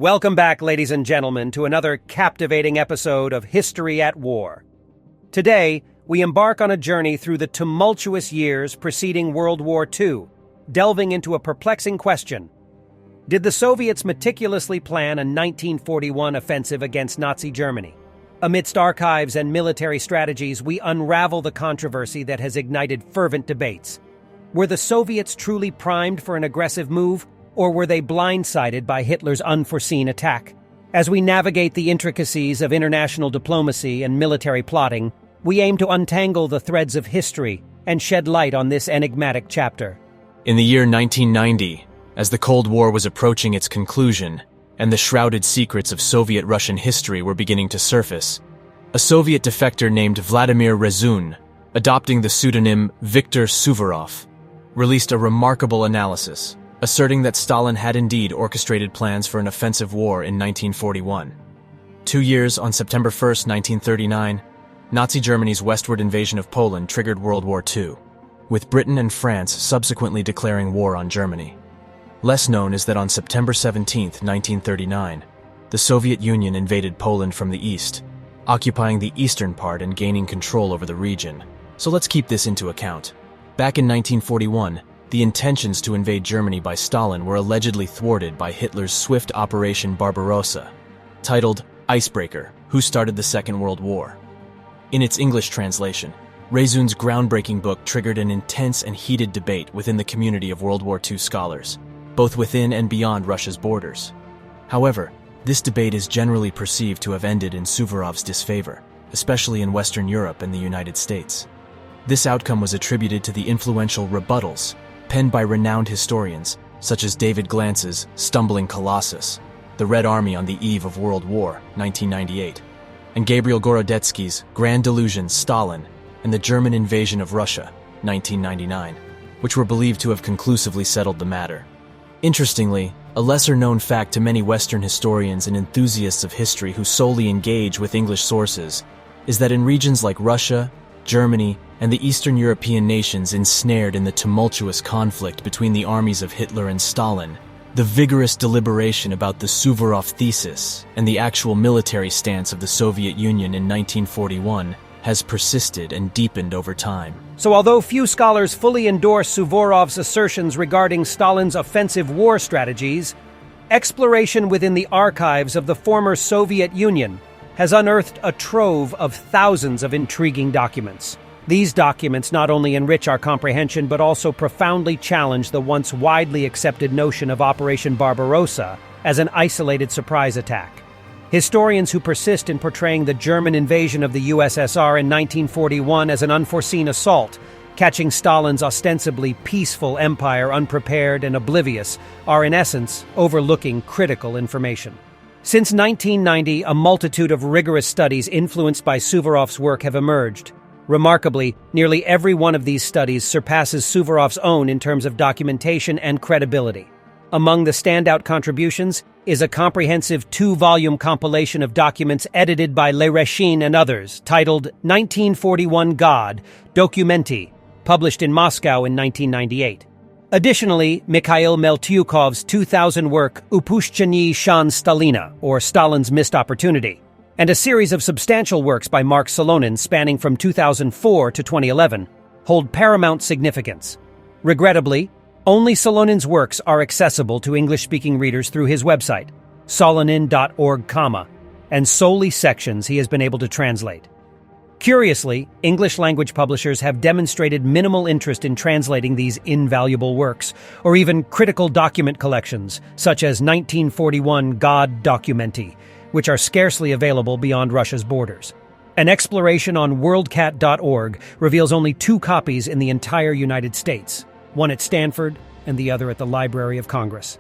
Welcome back, ladies and gentlemen, to another captivating episode of History at War. Today, we embark on a journey through the tumultuous years preceding World War II, delving into a perplexing question. Did the Soviets meticulously plan a 1941 offensive against Nazi Germany? Amidst archives and military strategies, we unravel the controversy that has ignited fervent debates. Were the Soviets truly primed for an aggressive move, or were they blindsided by Hitler's unforeseen attack? As we navigate the intricacies of international diplomacy and military plotting, we aim to untangle the threads of history and shed light on this enigmatic chapter. In the year 1990, as the Cold War was approaching its conclusion and the shrouded secrets of Soviet-Russian history were beginning to surface, a Soviet defector named Vladimir Rezun, adopting the pseudonym Viktor Suvorov, released a remarkable analysis, asserting that Stalin had indeed orchestrated plans for an offensive war in 1941. 2 years on September 1, 1939, Nazi Germany's westward invasion of Poland triggered World War II, with Britain and France subsequently declaring war on Germany. Less known is that on September 17, 1939, the Soviet Union invaded Poland from the east, occupying the eastern part and gaining control over the region. So let's keep this into account. Back in 1941, the intentions to invade Germany by Stalin were allegedly thwarted by Hitler's swift Operation Barbarossa, titled Icebreaker, Who Started the Second World War. In its English translation, Rezun's groundbreaking book triggered an intense and heated debate within the community of World War II scholars, both within and beyond Russia's borders. However, this debate is generally perceived to have ended in Suvorov's disfavor, especially in Western Europe and the United States. This outcome was attributed to the influential rebuttals penned by renowned historians such as David Glantz's Stumbling Colossus, The Red Army on the Eve of World War, 1998, and Gabriel Gorodetsky's Grand Delusion, Stalin, and the German Invasion of Russia, 1999, which were believed to have conclusively settled the matter. Interestingly, a lesser-known fact to many Western historians and enthusiasts of history who solely engage with English sources is that in regions like Russia, Germany, and the Eastern European nations ensnared in the tumultuous conflict between the armies of Hitler and Stalin, the vigorous deliberation about the Suvorov thesis and the actual military stance of the Soviet Union in 1941 has persisted and deepened over time. So although few scholars fully endorse Suvorov's assertions regarding Stalin's offensive war strategies, exploration within the archives of the former Soviet Union has unearthed a trove of thousands of intriguing documents. These documents not only enrich our comprehension but also profoundly challenge the once widely accepted notion of Operation Barbarossa as an isolated surprise attack. Historians who persist in portraying the German invasion of the USSR in 1941 as an unforeseen assault, catching Stalin's ostensibly peaceful empire unprepared and oblivious, are in essence overlooking critical information. Since 1990, a multitude of rigorous studies influenced by Suvorov's work have emerged. Remarkably, nearly every one of these studies surpasses Suvorov's own in terms of documentation and credibility. Among the standout contributions is a comprehensive 2-volume compilation of documents edited by Lereshin and others, titled 1941 God, Documenti, published in Moscow in 1998. Additionally, Mikhail Meltyukov's 2000 work Upushchenie Shan Stalina, or Stalin's Missed Opportunity, and a series of substantial works by Mark Solonin spanning from 2004 to 2011, hold paramount significance. Regrettably, only Solonin's works are accessible to English-speaking readers through his website, solonin.org, and solely sections he has been able to translate. Curiously, English-language publishers have demonstrated minimal interest in translating these invaluable works, or even critical document collections, such as 1941 God Documenti, which are scarcely available beyond Russia's borders. An exploration on worldcat.org reveals only 2 copies in the entire United States, one at Stanford and the other at the Library of Congress.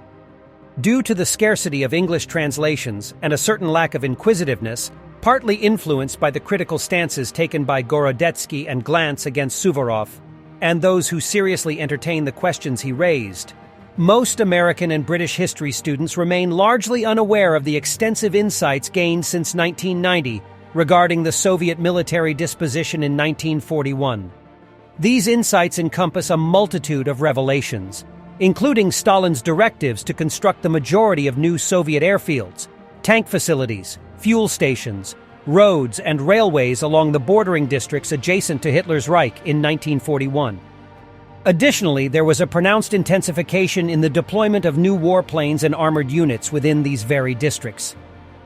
Due to the scarcity of English translations and a certain lack of inquisitiveness, partly influenced by the critical stances taken by Gorodetsky and Glantz against Suvorov, and those who seriously entertain the questions he raised, most American and British history students remain largely unaware of the extensive insights gained since 1990 regarding the Soviet military disposition in 1941. These insights encompass a multitude of revelations, including Stalin's directives to construct the majority of new Soviet airfields, tank facilities, fuel stations, roads, and railways along the bordering districts adjacent to Hitler's Reich in 1941. Additionally, there was a pronounced intensification in the deployment of new warplanes and armored units within these very districts.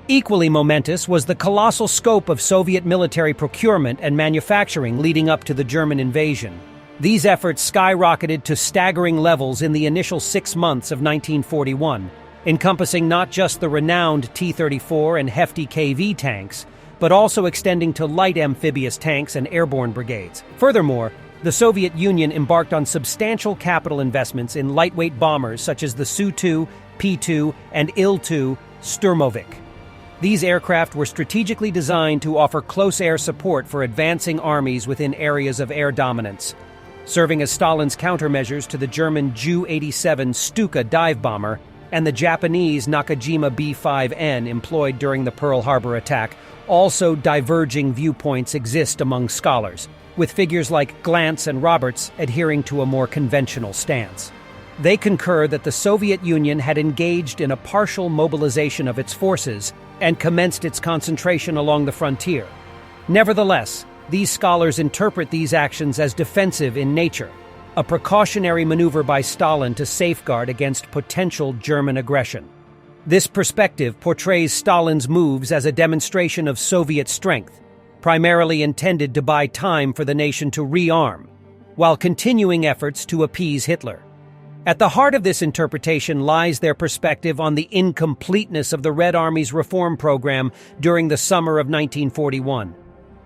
Equally momentous was the colossal scope of Soviet military procurement and manufacturing leading up to the German invasion. These efforts skyrocketed to staggering levels in the initial 6 months of 1941, encompassing not just the renowned T-34 and hefty KV tanks, but also extending to light amphibious tanks and airborne brigades. Furthermore, the Soviet Union embarked on substantial capital investments in lightweight bombers such as the Su-2, P-2, and Il-2 Sturmovik. These aircraft were strategically designed to offer close air support for advancing armies within areas of air dominance, serving as Stalin's countermeasures to the German Ju-87 Stuka dive bomber and the Japanese Nakajima B-5N employed during the Pearl Harbor attack. Also diverging viewpoints exist among scholars, with figures like Glantz and Roberts adhering to a more conventional stance. They concur that the Soviet Union had engaged in a partial mobilization of its forces and commenced its concentration along the frontier. Nevertheless, these scholars interpret these actions as defensive in nature, a precautionary maneuver by Stalin to safeguard against potential German aggression. This perspective portrays Stalin's moves as a demonstration of Soviet strength, primarily intended to buy time for the nation to rearm, while continuing efforts to appease Hitler. At the heart of this interpretation lies their perspective on the incompleteness of the Red Army's reform program during the summer of 1941.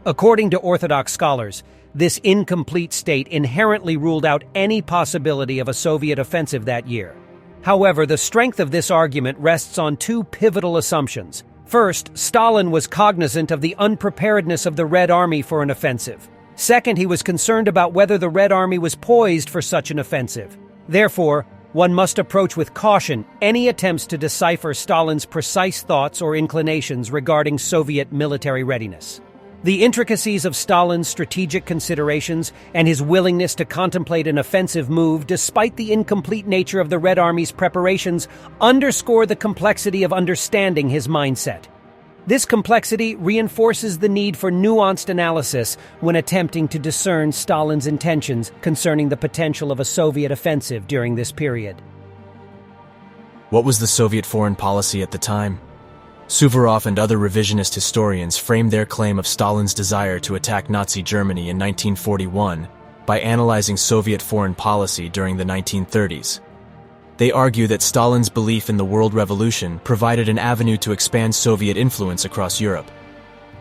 According to Orthodox scholars, this incomplete state inherently ruled out any possibility of a Soviet offensive that year. However, the strength of this argument rests on two pivotal assumptions. First, Stalin was cognizant of the unpreparedness of the Red Army for an offensive. Second, he was concerned about whether the Red Army was poised for such an offensive. Therefore, one must approach with caution any attempts to decipher Stalin's precise thoughts or inclinations regarding Soviet military readiness. The intricacies of Stalin's strategic considerations and his willingness to contemplate an offensive move despite the incomplete nature of the Red Army's preparations underscore the complexity of understanding his mindset. This complexity reinforces the need for nuanced analysis when attempting to discern Stalin's intentions concerning the potential of a Soviet offensive during this period. What was the Soviet foreign policy at the time? Suvorov and other revisionist historians framed their claim of Stalin's desire to attack Nazi Germany in 1941 by analyzing Soviet foreign policy during the 1930s. They argue that Stalin's belief in the World Revolution provided an avenue to expand Soviet influence across Europe.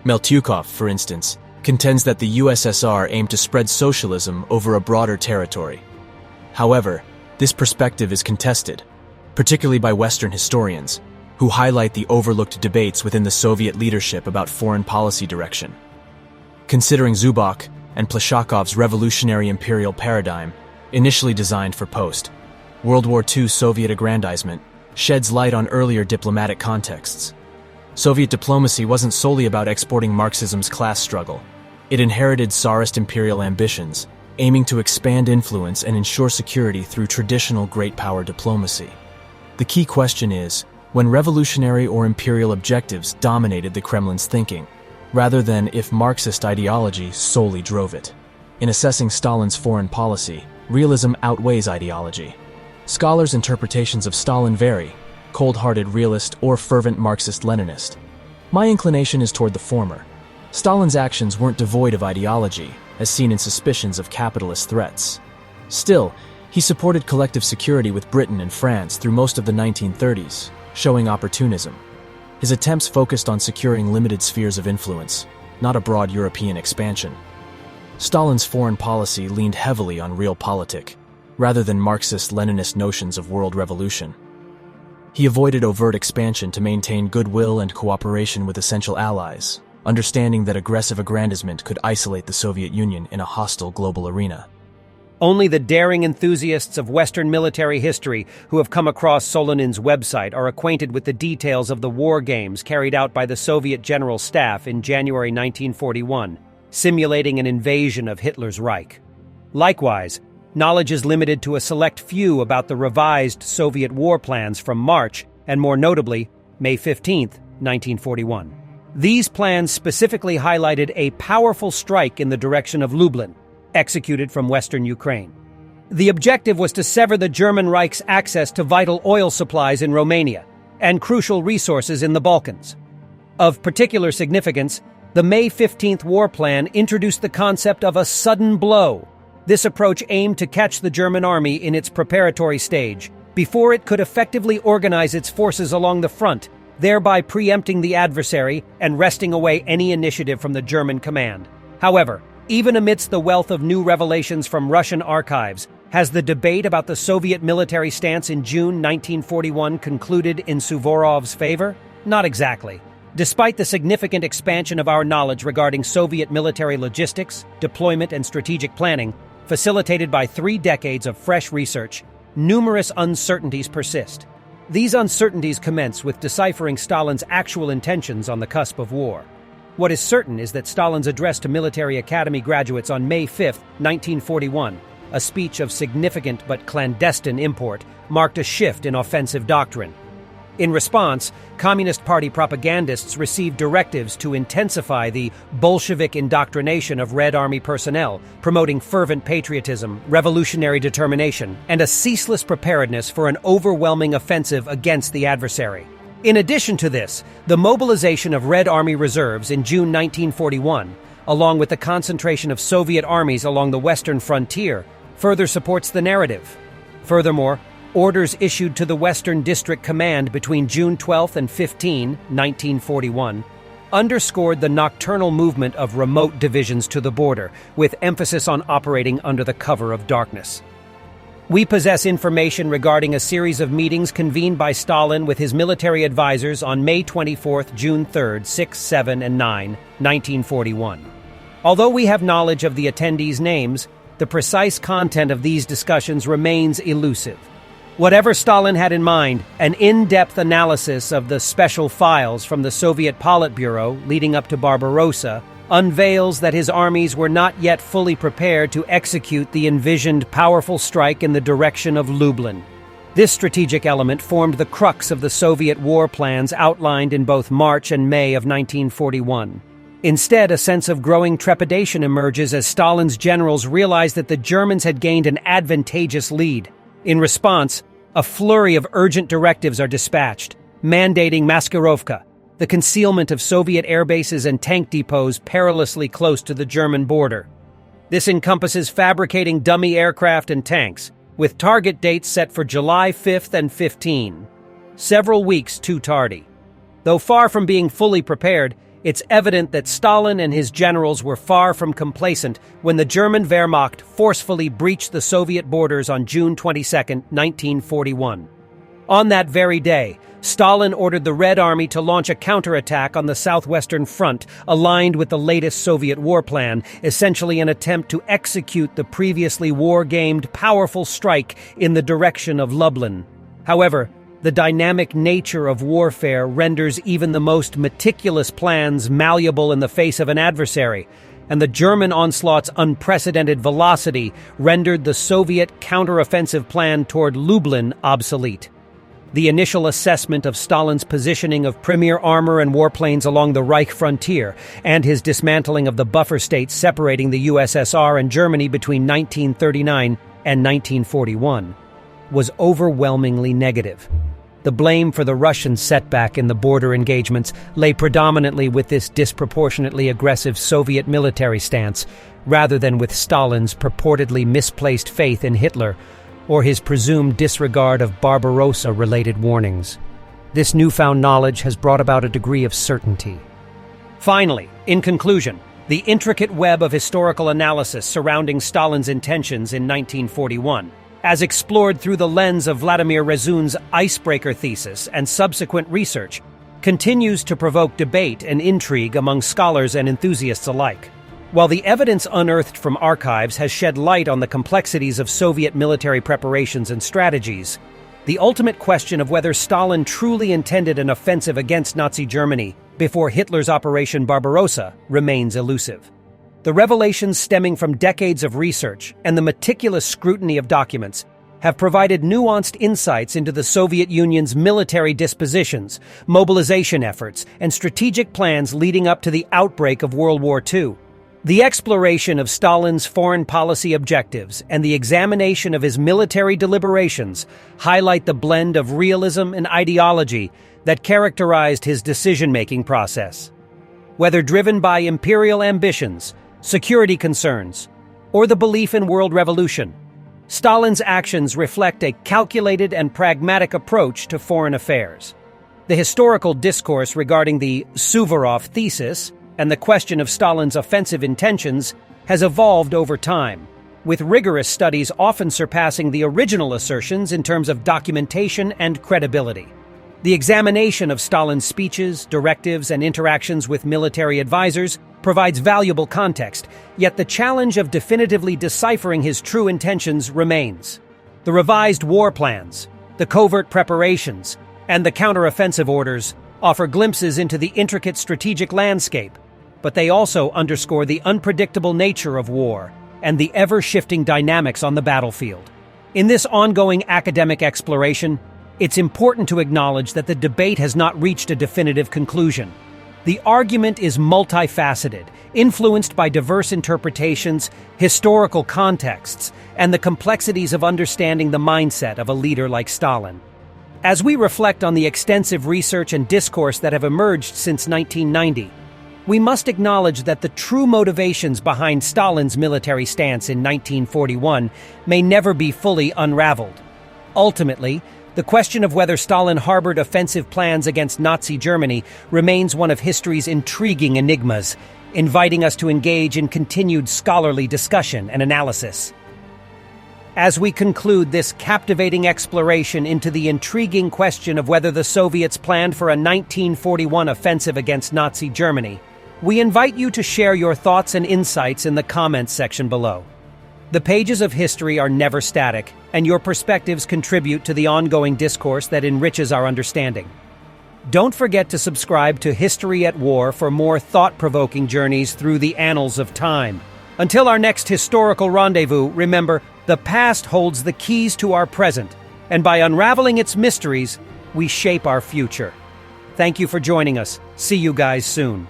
Meltyukov, for instance, contends that the USSR aimed to spread socialism over a broader territory. However, this perspective is contested, particularly by Western historians, who highlight the overlooked debates within the Soviet leadership about foreign policy direction. Considering Zubok and Plashakov's revolutionary imperial paradigm, initially designed for post-World War II Soviet aggrandizement, sheds light on earlier diplomatic contexts. Soviet diplomacy wasn't solely about exporting Marxism's class struggle. It inherited Tsarist imperial ambitions, aiming to expand influence and ensure security through traditional great power diplomacy. The key question is, when revolutionary or imperial objectives dominated the Kremlin's thinking, rather than if Marxist ideology solely drove it. In assessing Stalin's foreign policy, realism outweighs ideology. Scholars' interpretations of Stalin vary, cold-hearted realist or fervent Marxist-Leninist. My inclination is toward the former. Stalin's actions weren't devoid of ideology, as seen in suspicions of capitalist threats. Still, he supported collective security with Britain and France through most of the 1930s, showing opportunism. His attempts focused on securing limited spheres of influence, not a broad European expansion. Stalin's foreign policy leaned heavily on realpolitik, rather than Marxist-Leninist notions of world revolution. He avoided overt expansion to maintain goodwill and cooperation with essential allies, understanding that aggressive aggrandizement could isolate the Soviet Union in a hostile global arena. Only the daring enthusiasts of Western military history who have come across Solonin's website are acquainted with the details of the war games carried out by the Soviet General Staff in January 1941, simulating an invasion of Hitler's Reich. Likewise, knowledge is limited to a select few about the revised Soviet war plans from March, and more notably, May 15, 1941. These plans specifically highlighted a powerful strike in the direction of Lublin, executed from western Ukraine. The objective was to sever the German Reich's access to vital oil supplies in Romania and crucial resources in the Balkans. Of particular significance, the May 15th war plan introduced the concept of a sudden blow. This approach aimed to catch the German army in its preparatory stage, before it could effectively organize its forces along the front, thereby preempting the adversary and wresting away any initiative from the German command. However, even amidst the wealth of new revelations from Russian archives, has the debate about the Soviet military stance in June 1941 concluded in Suvorov's favor? Not exactly. Despite the significant expansion of our knowledge regarding Soviet military logistics, deployment, and strategic planning, facilitated by 3 decades of fresh research, numerous uncertainties persist. These uncertainties commence with deciphering Stalin's actual intentions on the cusp of war. What is certain is that Stalin's address to military academy graduates on May 5, 1941, a speech of significant but clandestine import, marked a shift in offensive doctrine. In response, Communist Party propagandists received directives to intensify the Bolshevik indoctrination of Red Army personnel, promoting fervent patriotism, revolutionary determination, and a ceaseless preparedness for an overwhelming offensive against the adversary. In addition to this, the mobilization of Red Army reserves in June 1941, along with the concentration of Soviet armies along the western frontier, further supports the narrative. Furthermore, orders issued to the Western District Command between June 12 and 15, 1941, underscored the nocturnal movement of remote divisions to the border, with emphasis on operating under the cover of darkness. We possess information regarding a series of meetings convened by Stalin with his military advisors on May 24, June 3, 6, 7, and 9, 1941. Although we have knowledge of the attendees' names, the precise content of these discussions remains elusive. Whatever Stalin had in mind, an in-depth analysis of the special files from the Soviet Politburo leading up to Barbarossa unveils that his armies were not yet fully prepared to execute the envisioned powerful strike in the direction of Lublin. This strategic element formed the crux of the Soviet war plans outlined in both March and May of 1941. Instead, a sense of growing trepidation emerges as Stalin's generals realize that the Germans had gained an advantageous lead. In response, a flurry of urgent directives are dispatched, mandating Maskirovka, the concealment of Soviet airbases and tank depots perilously close to the German border. This encompasses fabricating dummy aircraft and tanks, with target dates set for July 5th and 15, several weeks too tardy. Though far from being fully prepared, it's evident that Stalin and his generals were far from complacent when the German Wehrmacht forcefully breached the Soviet borders on June 22, 1941. On that very day, Stalin ordered the Red Army to launch a counterattack on the southwestern front, aligned with the latest Soviet war plan, essentially an attempt to execute the previously war-gamed powerful strike in the direction of Lublin. However, the dynamic nature of warfare renders even the most meticulous plans malleable in the face of an adversary, and the German onslaught's unprecedented velocity rendered the Soviet counteroffensive plan toward Lublin obsolete. The initial assessment of Stalin's positioning of premier armor and warplanes along the Reich frontier and his dismantling of the buffer states separating the USSR and Germany between 1939 and 1941 was overwhelmingly negative. The blame for the Russian setback in the border engagements lay predominantly with this disproportionately aggressive Soviet military stance, rather than with Stalin's purportedly misplaced faith in Hitler or his presumed disregard of Barbarossa-related warnings. This newfound knowledge has brought about a degree of certainty. Finally, in conclusion, the intricate web of historical analysis surrounding Stalin's intentions in 1941, as explored through the lens of Vladimir Rezun's icebreaker thesis and subsequent research, continues to provoke debate and intrigue among scholars and enthusiasts alike. While the evidence unearthed from archives has shed light on the complexities of Soviet military preparations and strategies, the ultimate question of whether Stalin truly intended an offensive against Nazi Germany before Hitler's Operation Barbarossa remains elusive. The revelations stemming from decades of research and the meticulous scrutiny of documents have provided nuanced insights into the Soviet Union's military dispositions, mobilization efforts, and strategic plans leading up to the outbreak of World War II. The exploration of Stalin's foreign policy objectives and the examination of his military deliberations highlight the blend of realism and ideology that characterized his decision-making process. Whether driven by imperial ambitions, security concerns, or the belief in world revolution, Stalin's actions reflect a calculated and pragmatic approach to foreign affairs. The historical discourse regarding the Suvorov thesis and the question of Stalin's offensive intentions has evolved over time, with rigorous studies often surpassing the original assertions in terms of documentation and credibility. The examination of Stalin's speeches, directives, and interactions with military advisors provides valuable context, yet the challenge of definitively deciphering his true intentions remains. The revised war plans, the covert preparations, and the counteroffensive orders offer glimpses into the intricate strategic landscape, but they also underscore the unpredictable nature of war and the ever-shifting dynamics on the battlefield. In this ongoing academic exploration, it's important to acknowledge that the debate has not reached a definitive conclusion. The argument is multifaceted, influenced by diverse interpretations, historical contexts, and the complexities of understanding the mindset of a leader like Stalin. As we reflect on the extensive research and discourse that have emerged since 1990, we must acknowledge that the true motivations behind Stalin's military stance in 1941 may never be fully unraveled. Ultimately, the question of whether Stalin harbored offensive plans against Nazi Germany remains one of history's intriguing enigmas, inviting us to engage in continued scholarly discussion and analysis. As we conclude this captivating exploration into the intriguing question of whether the Soviets planned for a 1941 offensive against Nazi Germany, we invite you to share your thoughts and insights in the comments section below. The pages of history are never static, and your perspectives contribute to the ongoing discourse that enriches our understanding. Don't forget to subscribe to History at War for more thought-provoking journeys through the annals of time. Until our next historical rendezvous, remember, the past holds the keys to our present, and by unraveling its mysteries, we shape our future. Thank you for joining us. See you guys soon.